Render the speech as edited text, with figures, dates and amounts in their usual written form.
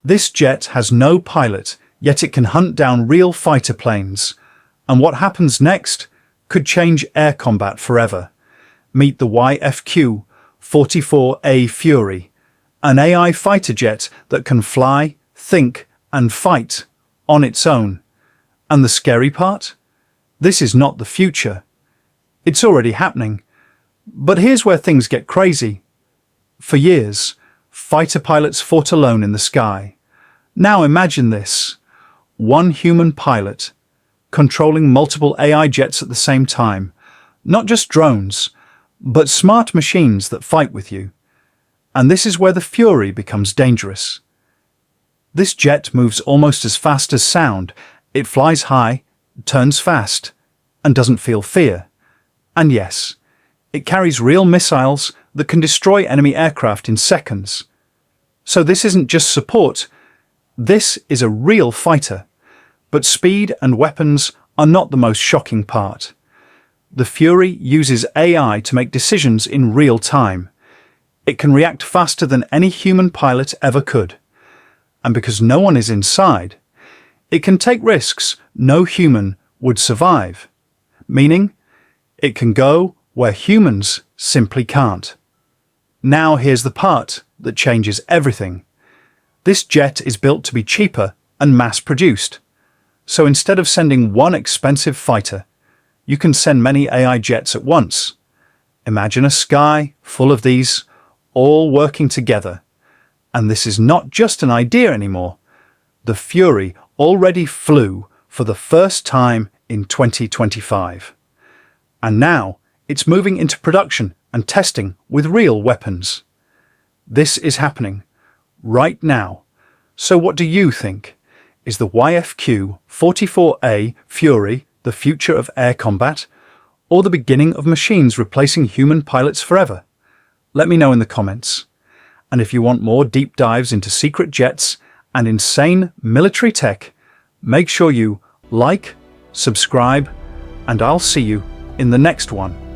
This jet has no pilot, yet it can hunt down real fighter planes. And what happens next could change air combat forever. Meet the YFQ-44A Fury, an AI fighter jet that can fly, think, and fight on its own. And the scary part? This is not the future. It's already happening. But here's where things get crazy. For years, fighter pilots fought alone in the sky. Now imagine this: one human pilot controlling multiple AI jets at the same time. Not just drones, but smart machines that fight with you. And this is where the Fury becomes dangerous. This jet moves almost as fast as sound. It flies high, turns fast, and doesn't feel fear. And yes, it carries real missiles that can destroy enemy aircraft in seconds. So this isn't just support, this is a real fighter. But speed and weapons are not the most shocking part. The Fury uses AI to make decisions in real time. It can react faster than any human pilot ever could. And because no one is inside, it can take risks no human would survive. Meaning, it can go where humans simply can't. Now here's the part that changes everything. This jet is built to be cheaper and mass-produced. So instead of sending one expensive fighter, you can send many AI jets at once. Imagine a sky full of these, all working together. And this is not just an idea anymore. The Fury already flew for the first time in 2025. And now it's moving into production and testing with real weapons. This is happening right now. So what do you think? Is the YFQ-44A Fury the future of air combat, or the beginning of machines replacing human pilots forever? Let me know in the comments. And if you want more deep dives into secret jets and insane military tech, make sure you like, subscribe, and I'll see you in the next one.